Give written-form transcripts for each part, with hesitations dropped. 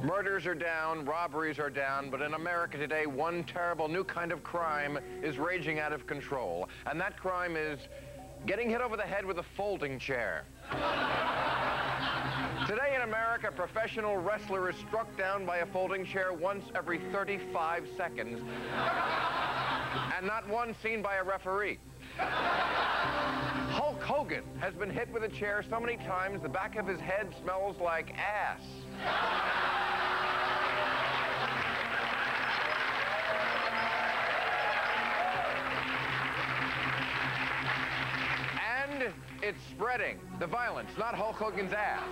Murders are down, robberies are down, but in America today, one terrible new kind of crime is raging out of control. And that crime is getting hit over the head with a folding chair. Today in America, a professional wrestler is struck down by a folding chair once every 35 seconds. And not one seen by a referee. Hulk Hogan has been hit with a chair so many times the back of his head smells like ass. And it's spreading. The violence, not Hulk Hogan's ass.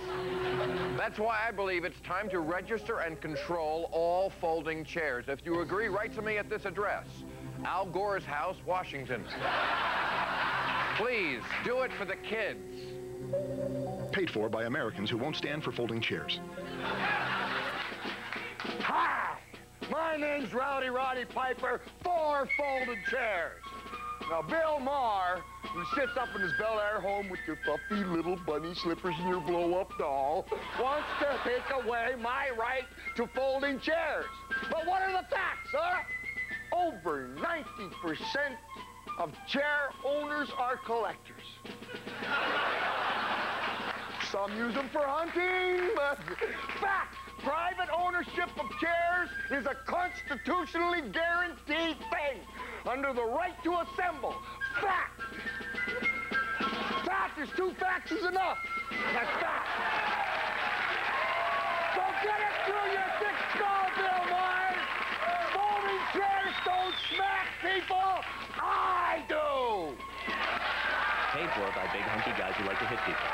That's why I believe it's time to register and control all folding chairs. If you agree, write to me at this address. Al Gore's house, Washington. Please, do it for the kids. Paid for by Americans who won't stand for folding chairs. Hi! My name's Roddy Piper, 4 folded chairs. Now, Bill Mahr, who sits up in his Bel Air home with your puffy little bunny slippers and your blow-up doll, wants to take away my right to folding chairs. But what are the facts, huh? Over 90% of chair owners are collectors. Some use them for hunting, but fact, private ownership of chairs is a constitutionally guaranteed thing under the right to assemble. Fact. Fact is 2 facts is enough. That's fact. So get it through your thick skull, Bill Mahr. Folding chairs don't smack people. I do. Paid for by big hunky guys who like to hit people.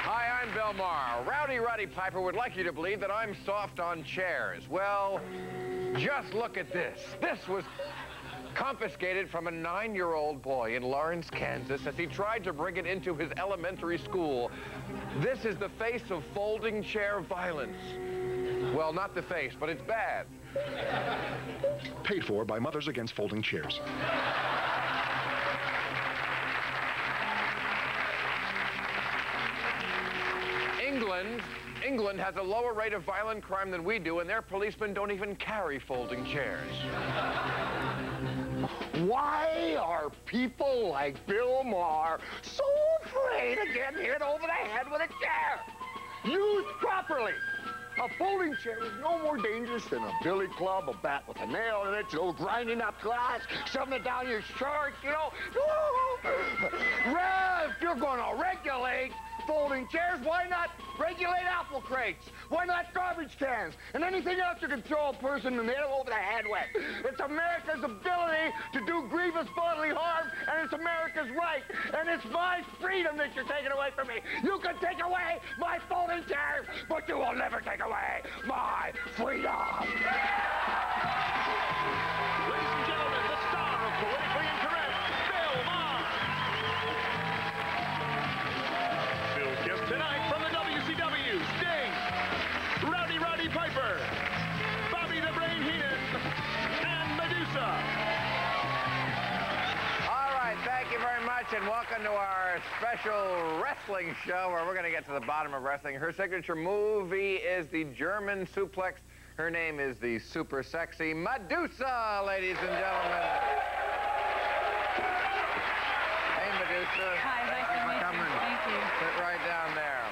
Hi, I'm Bill Mahr. Roddy Piper would like you to believe that I'm soft on chairs. Well, just look at this. This was confiscated from a 9-year-old boy in Lawrence, Kansas, as he tried to bring it into his elementary school. This is the face of folding chair violence. Well, not the face, but it's bad. Paid for by Mothers Against Folding Chairs. England has a lower rate of violent crime than we do, and their policemen don't even carry folding chairs. Why are people like Bill Mahr so afraid of getting hit over the head with a chair? Used properly, a folding chair is no more dangerous than a billy club, a bat with a nail in it, you know, grinding up glass, shoving it down your shorts, you know. If you're going to regulate folding chairs, why not regulate apple crates? Why not garbage cans? And anything else you can throw a person and hit them over the head with. It's America's ability to do grievous bodily harm, and it's America's right. And it's my freedom that you're taking away from me. You can take away my folding chairs, but you will never take away my freedom. Ladies and gentlemen, the star of Politically Incorrect, Bill Mahr. Bill's guest tonight from the WCW, Sting, Roddy Piper, Bobby the Brain Heenan, and Medusa. All right, thank you very much, and welcome to our special wrestling show where we're going to get to the bottom of wrestling. Her signature movie is the German suplex. Her name is the super sexy Medusa, ladies and gentlemen. Hey, Medusa. Hi, nice to meet you. Coming. Thank you. Sit right down there.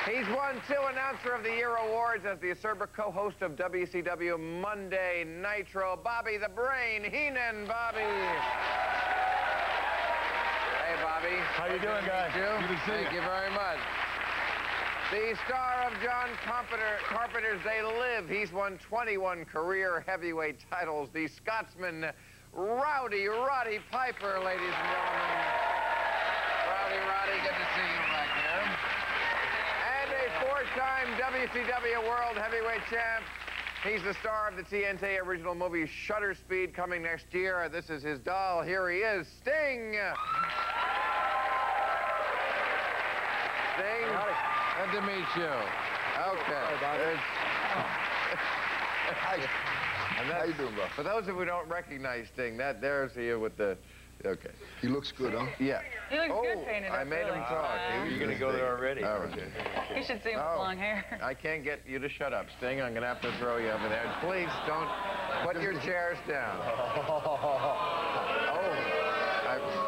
He's won 2 Announcer of the Year awards as the acerbic co-host of WCW Monday Nitro. Bobby the Brain Heenan. Bobby. Hey, Bobby. How you doing, guys? Good to see you. Thank you very much. The star of John Carpenter's They Live. He's won 21 career heavyweight titles. The Scotsman, Roddy Piper, ladies and gentlemen. Roddy, good to see you back here. And a 4-time WCW World Heavyweight Champ. He's the star of the TNT original movie Shutter Speed, coming next year. This is his doll. Here he is, Sting. Sting. Good to meet you. Okay. And How you doing, bro? For those of you who don't recognize Sting, there's here with the... Okay. He looks good, huh? Yeah. He looks good painted I up, made him really. talk. You're going to go there already? All right. You should see him with long hair. I can't get you to shut up, Sting. I'm going to have to throw you over there. Please don't put your chairs down.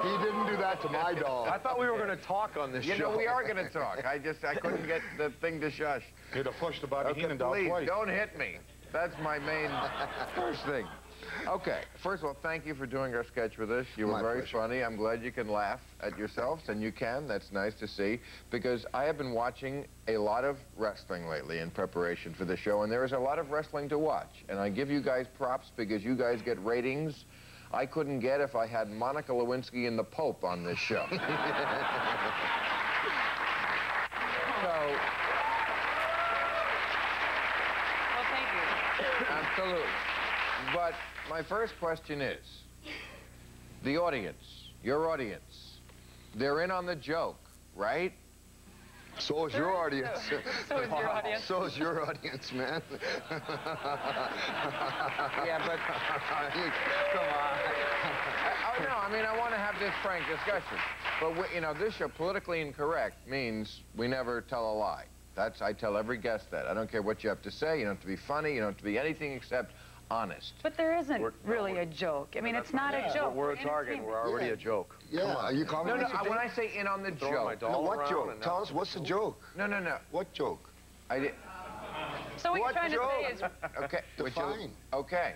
He didn't do that to my dog. I thought we were going to talk on this show. You know, we are going to talk. I couldn't get the thing to shush. He'd have pushed the Bobby Okay, Heenan dog please, twice. don't hit me. That's my main first thing. Okay, first of all, thank you for doing our sketch with us. You were very funny. I'm glad you can laugh at yourselves, and you can. That's nice to see, because I have been watching a lot of wrestling lately in preparation for the show, and there is a lot of wrestling to watch. And I give you guys props because you guys get ratings I couldn't get if I had Monica Lewinsky and the Pope on this show. So, Well, thank you. absolutely. But my first question is, the audience, your audience, they're in on the joke, right? So is your audience. So is your audience. So is your audience, man. Yeah, but... Come on. Oh, no, I mean, I want to have this frank discussion. But, you know, this show, politically incorrect, means we never tell a lie. I tell every guest that. I don't care what you have to say. You don't have to be funny. You don't have to be anything except honest. But there isn't really a joke. I mean, it's not a joke. We're a target. We're already a joke. Yeah, are you calling No, us a when joke? I say in on the joke... No, what joke? Tell us, what's the joke? No. What joke? I did... So what you're trying to say is... Okay. Define. Okay.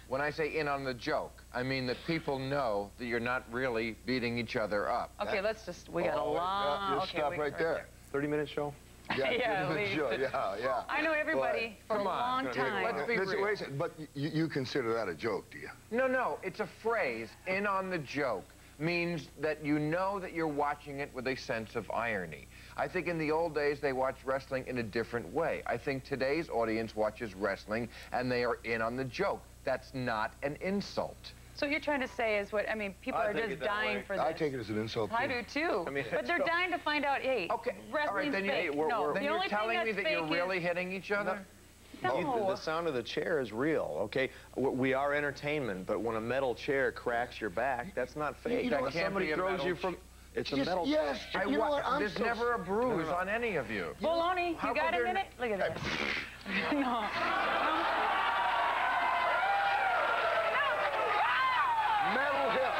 When I say in on the joke, I mean that people know that you're not really beating each other up. Okay, let's just... We got a long... You stop right there. 30-minute show? Yeah, Yeah, at least. yeah. I know everybody for a long time. Let's be real. Wait a second, but you consider that a joke, do you? No, it's a phrase, in on the joke, means that you know that you're watching it with a sense of irony. I think in the old days, they watched wrestling in a different way. I think today's audience watches wrestling, and they are in on the joke. That's not an insult. So what you're trying to say is what... I mean, people are just dying for this. I take it as an insult, I do, too. I mean, but they're dying to find out, hey, Okay, all right, wrestling's then fake. we're- No, Then the you're only thing telling me that's that you're fake really hitting each other? No. The sound of the chair is real, okay? We are entertainment, but when a metal chair cracks your back, that's not fake. You know When what? somebody throws you from... It's a metal chair. Yes, you know what? There's never a bruise on any of you. Bologna, How you got could a there- minute? Look at this. No. Metal hip.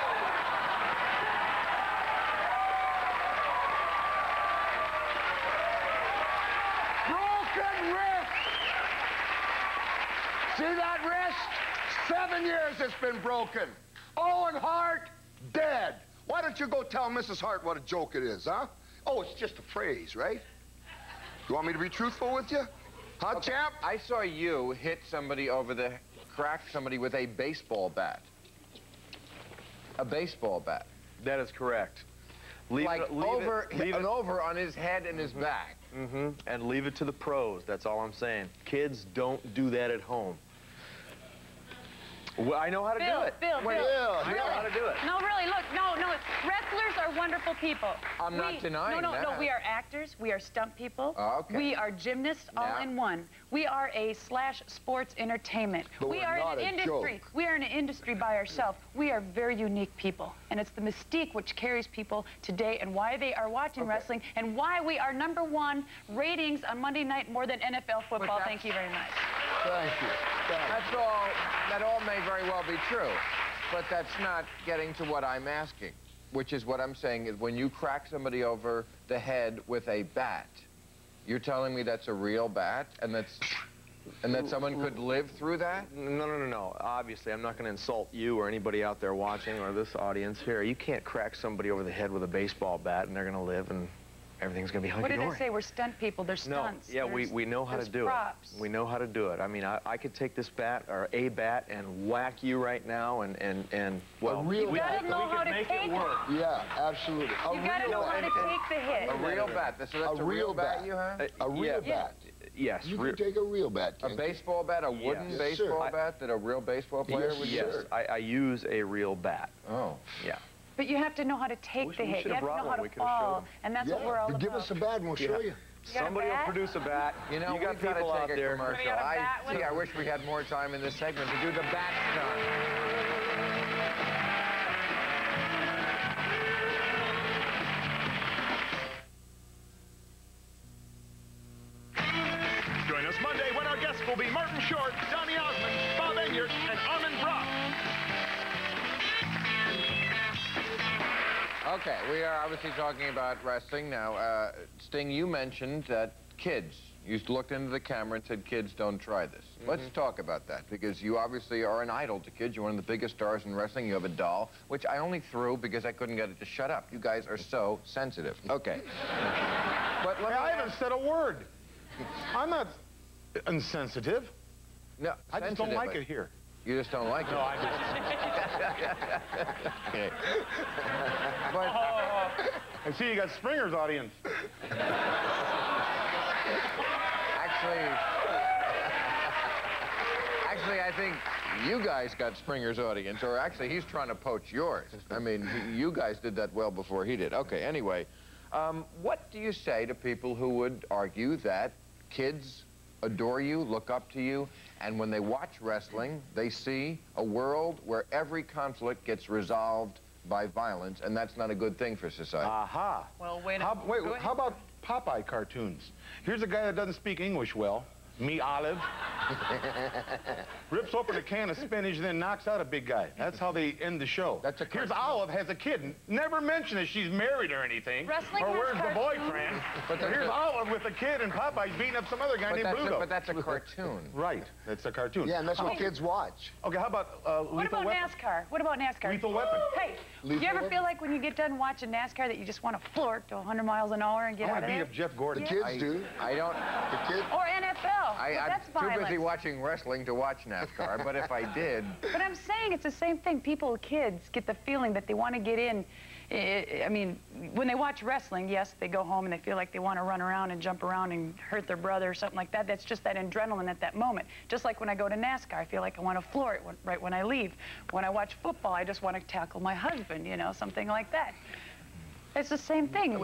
Broken wrist. See that wrist? 7 years it's been broken. Owen Hart, dead. Why don't you go tell Mrs. Hart what a joke it is, huh? Oh, it's just a phrase, right? You want me to be truthful with you? Huh, champ? I saw you hit somebody over the... crack somebody with a baseball bat. A baseball bat. That is correct. Leave Like it, leave over, it, leave it, over on his head and his back. and leave it to the pros. That's all I'm saying. Kids, don't do that at home. Well, I know how to do it. Bill. I know how to do it. No, really, look, no. Wrestlers are wonderful people. I'm not denying No, that. we are actors. We are stunt people. Oh, okay. We are gymnasts all in one. We are a /sports entertainment. But we we're are not in an a industry. joke. We are in an industry by ourselves. We are very unique people. And it's the mystique which carries people today and why they are watching wrestling and why we are #1 ratings on Monday night more than NFL football. that's- Thank you very much. Thank you. That's all. That all may very well be true. But that's not getting to what I'm asking, which is what I'm saying is when you crack somebody over the head with a bat, you're telling me that's a real bat and that someone could live through that? No. Obviously, I'm not going to insult you or anybody out there watching or this audience here. You can't crack somebody over the head with a baseball bat and they're going to live and everything's going to be hunky-dory. What did I say? We're stunt people. They're No, stunts. yeah, we know how to do props. it. We know how to do it. I mean, I could take this bat or a bat and whack you right now and well, You gotta know how to take it. Yeah, absolutely. You gotta know how to take the hit. A real bat. So that's a real bat you have? A real bat. Yes. You can take a real bat, A can't you? baseball bat? A wooden Yes, baseball sir. bat that a real baseball player would Yes, use? I use a real bat. Oh. Yeah. But you have to know how to take the hit. we should You have have to brought know how one. to We could have showed fall. them. And that's what we're all But about. give us a bat and we'll show you. Somebody will produce a bat. You know, you got we've got people to out take a there. commercial. I wish we had more time in this segment to do the bat stunt. Join us Monday when our guests will be Martin Short, Donny Osmond, Bob Enyart, and Armin Brock. Okay, we are obviously talking about wrestling now. Sting, you mentioned that kids, you looked into the camera and said, kids, don't try this. Let's talk about that, because you obviously are an idol to kids. You're one of the biggest stars in wrestling. You have a doll, which I only threw because I couldn't get it to shut up. You guys are so sensitive. Okay. But I haven't said a word. I'm not insensitive. No, I just don't like it here. You just don't like it? No, I just... Okay. But... I see you got Springer's audience. Actually, I think you guys got Springer's audience, or actually, he's trying to poach yours. I mean, you guys did that well before he did. Okay, anyway, what do you say to people who would argue that kids adore you, look up to you, and when they watch wrestling, they see a world where every conflict gets resolved by violence, and that's not a good thing for society? Aha. Well, wait how about Popeye cartoons? Here's a guy that doesn't speak English well, me Olive, rips open a can of spinach and then knocks out a big guy. That's how they end the show. Here's Olive has a kid. Never mention that she's married or anything. Wrestling or has where's the cartoons. boyfriend. But here's Olive with a kid and Popeye's beating up some other guy named Bluto. But that's a cartoon. Right, that's a cartoon. Yeah, and that's what kids watch. Okay, how about What Lethal about Weapon? NASCAR? What about NASCAR? Lethal Weapon. Hey, Lethal you ever Weapon? feel like when you get done watching NASCAR that you just want to flirt to 100 miles an hour and get I out want of to beat there? up Jeff Gordon. The kids do. I don't... The kid. Or NFL. That's I'm too violence. busy watching wrestling to watch NASCAR, but if I did... But I'm saying it's the same thing. People, kids, get the feeling that they want to get in. I mean, when they watch wrestling, yes, they go home and they feel like they want to run around and jump around and hurt their brother or something like that. That's just that adrenaline at that moment. Just like when I go to NASCAR, I feel like I want to floor it right when I leave. When I watch football, I just want to tackle my husband, you know, something like that. It's the same thing.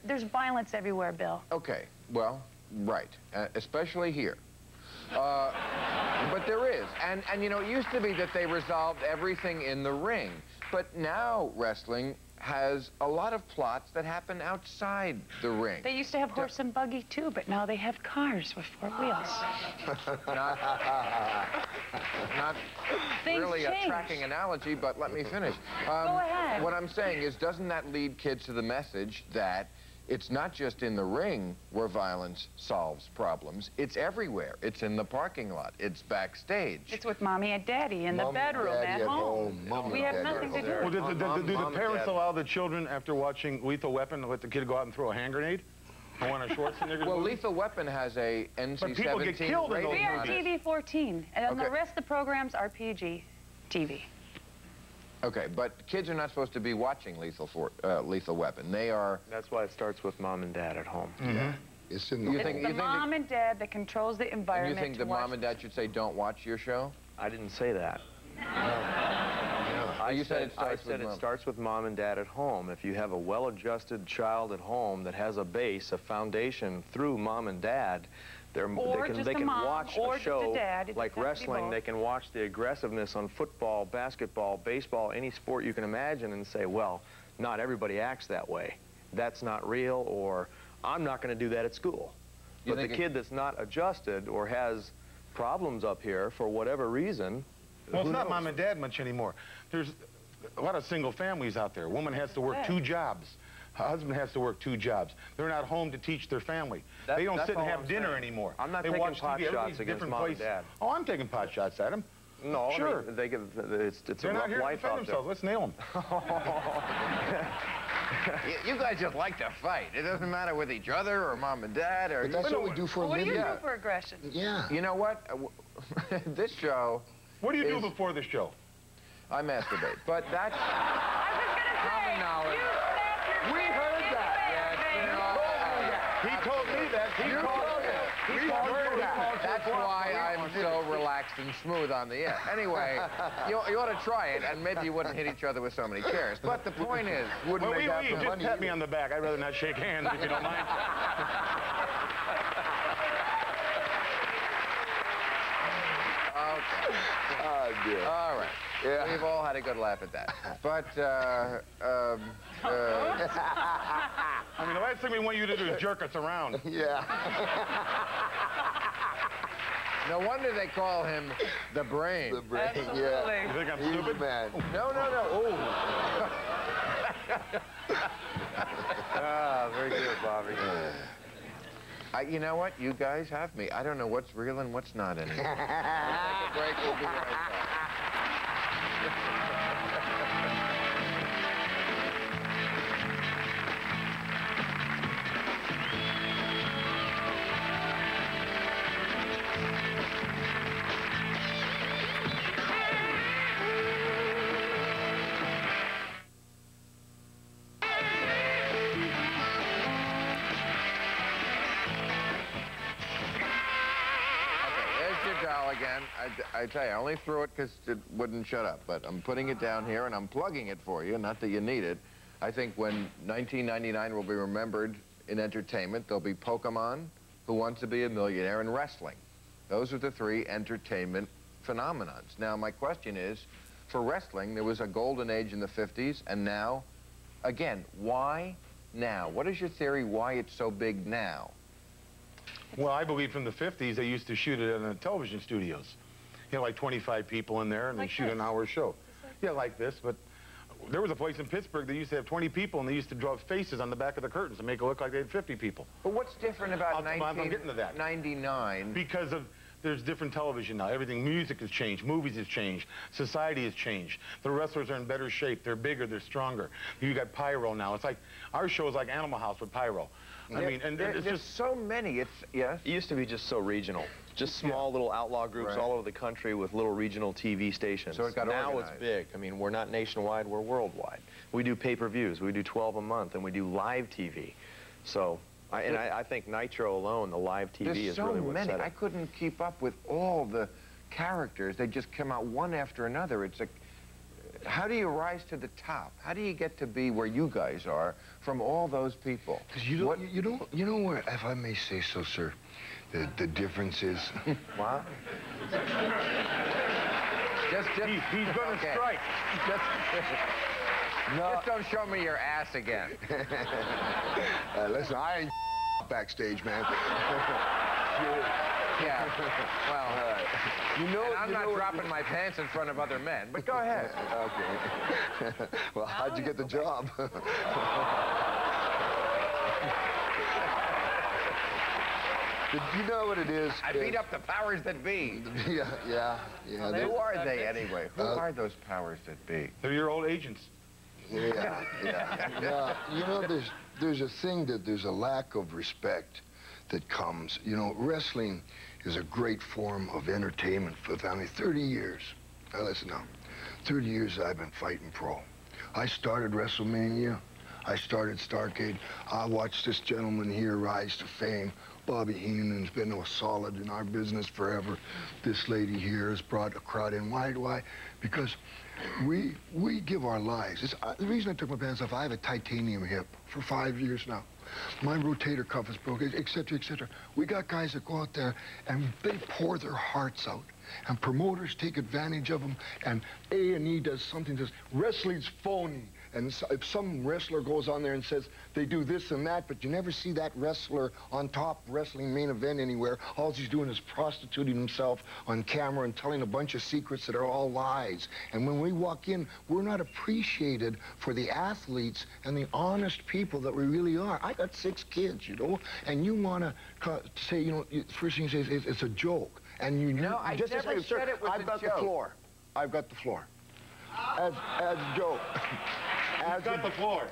There's violence everywhere, Bill. Okay, well, right, especially here. But there is, and you know, it used to be that they resolved everything in the ring, but now wrestling has a lot of plots that happen outside the ring. They used to have horse and buggy too, but now they have cars with 4 wheels. Not really a tracking analogy, but let me finish. Go ahead. What I'm saying is, doesn't that lead kids to the message that it's not just in the ring where violence solves problems. It's everywhere. It's in the parking lot. It's backstage. It's with Mommy and Daddy in the bedroom at home. We have nothing to do Well, with it. do the parents allow the children, after watching Lethal Weapon, to let the kid go out and throw a hand grenade? Or want a Schwarzenegger Well, movie? Lethal Weapon has a NC-17 But people get killed in those rating We are on it. TV-14, and then Okay. the rest of the programs are PG TV. Okay, but kids are not supposed to be watching Lethal Weapon. They are... That's why it starts with mom and dad at home. Mm-hmm. It's in the You It's think- the mom and dad that controls the And environment. you think to the watch. mom and dad should say, don't watch your show? I didn't say that. You said it starts with it mom. starts with mom and dad at home. If you have a well-adjusted child at home that has a base, a foundation through mom and dad, they just a can mom, watch or a just a show dad. It like doesn't have to be wrestling. both. They can watch the aggressiveness on football, basketball, baseball, any sport you can imagine, and say, well, not everybody acts that way. That's not real, or I'm not going to do that at school. But the kid that's not adjusted or has problems up here for whatever reason, Well, it's who not knows? mom and dad much anymore. There's a lot of single families out there. A woman has to work 2 jobs. Her husband has to work 2 jobs. They're not home to teach their family. They don't that's sit and all have I'm dinner saying. anymore. I'm not they taking watch pot TV. shots Everybody's against different mom and places. dad. Oh, I'm taking pot shots at them. No, Sure. I mean, it's They're a not rough here to life defend out there. themselves. Let's nail them. You guys just like to fight. It doesn't matter with each other or mom and dad or... But that's what we do for a What do you living. do for aggression? Yeah. You know what? This show... What do you do is- before the show? I masturbate. But that's... I was just gonna say, Common knowledge. you snap your We fingers heard in that. the Yes, bed, you baby. know, He told me that. He called it. That's why I'm so relaxed relaxed and smooth on the end. Anyway, you ought to try it, and maybe you wouldn't hit each other with so many chairs. But the point is, Wouldn't Well, make out the just money pat me either. on the back. I'd rather not shake hands if you don't mind. okay. Oh, dear. All right. Yeah. We've all had a good laugh at that. But, I mean, the last thing we want you to do is jerk us around. Yeah. no wonder they call him the Brain. The brain, Absolutely. yeah. You think I'm He's the stupid? man. No. Oh. Ah, very good, Bobby. You know what? You guys have me. I don't know what's real and what's not anymore. We'll take a break. We'll be right back. Again, I tell you, I only threw it because it wouldn't shut up, but I'm putting it down here and I'm plugging it for you, not that you need it. I think when 1999 will be remembered in entertainment, there'll be Pokemon, Who Wants to Be a Millionaire, and wrestling. Those are the three entertainment phenomenons. Now, my question is, for wrestling, there was a golden age in the 50s, and now, again, why now? What is your theory why it's so big now? Well, I believe from the 50s, they used to shoot it in the television studios. You know, like 25 people in there, and Like they shoot this? an hour show. Yeah, like this, but there was a place in Pittsburgh that used to have 20 people, and they used to draw faces on the back of the curtains to make it look like they had 50 people. But what's different about I'm getting to that. 1999? Because there's different television now. Everything, music has changed, movies has changed, society has changed. The wrestlers are in better shape. They're bigger, they're stronger. You got pyro now. It's like, our show is like Animal House with pyro. I mean, and it's there's just... so many. Yes. It used to be just so regional. Just small little outlaw groups Right. all over the country with little regional TV stations. So it got now organized. it's big. I mean, we're not nationwide, we're worldwide. We do pay-per-views. We do 12 a month, and we do live TV. So, I think Nitro alone, the live TV There's is so really what many. set it. I couldn't keep up with all the characters. They just come out one after another. It's a... How do you rise to the top? How do you get to be where you guys are from all those people? Because you know where, if I may say so, sir, the difference is. What? just He's gonna strike. Just don't show me your ass again. Listen, I ain't backstage, man. Yeah. Well, You know, and I'm not dropping my pants in front of other men, but go ahead. Okay. Well, how'd you get the job? You know what it is? I beat up the powers that be. Yeah. Who are they anyway? Who are those powers that be? They're your old agents. Yeah. Now, you know, there's a thing that there's a lack of respect that comes. You know, wrestling is a great form of entertainment for the family. 30 years. Now, listen now. 30 years I've been fighting pro. I started WrestleMania. I started Starrcade. I watched this gentleman here rise to fame. Bobby Heenan has been solid in our business forever. This lady here has brought a crowd in. Why? Because we give our lives. The reason I took my pants off, I have a titanium hip for 5 years now. My rotator cuff is broken, et cetera, et cetera. We got guys that go out there and they pour their hearts out. And promoters take advantage of them, and A&E does something, wrestling's phony. And so if some wrestler goes on there and says they do this and that, but you never see that wrestler on top wrestling main event anywhere, all he's doing is prostituting himself on camera and telling a bunch of secrets that are all lies. And when we walk in, we're not appreciated for the athletes and the honest people that we really are. I got 6 kids, you know, and you want to say, you know, first thing you say is it's a joke. And you No, I just never said it was I've a got joke. the floor. I've got the floor. As a joke. He's got the floor.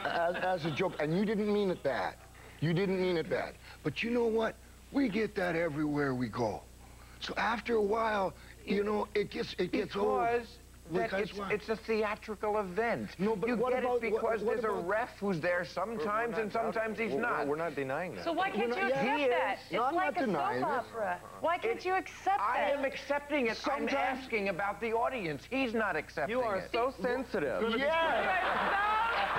As a joke, and you didn't mean it bad. You didn't mean it bad. But you know what? We get that everywhere we go. So after a while, you know, it gets old. Because that Because what? it's a theatrical event. No, but you what get about- it because what there's a about- ref who's there sometimes and sometimes he's not. We're not denying that. So why can't you not- accept he that? is. It's No, I'm like not a soap denying it. opera. Why can't you accept I that? am accepting it. Sometimes- I'm asking about the audience. He's not accepting You are it. so sensitive. You are so sensitive.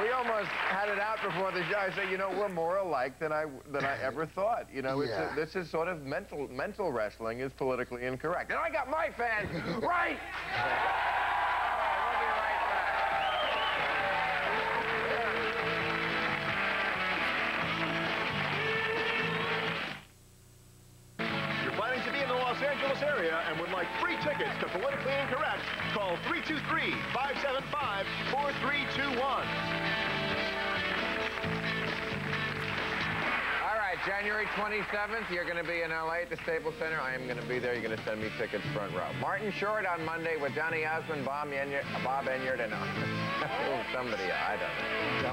We almost had it out before the show. I said, you know, we're more alike than I ever thought. You know, Yeah. this is sort of mental wrestling is politically incorrect. And I got my fans right. All right, we'll be right You're planning to be in the Los Angeles area and would like free tickets to Politically Incorrect, call 323-575-4321. All right, January 27th, you're going to be in LA at the Staples Center. I am going to be there. You're going to send me tickets front row. Martin Short on Monday with Johnny Osmond, Bob Enyart, and somebody, I don't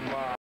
know.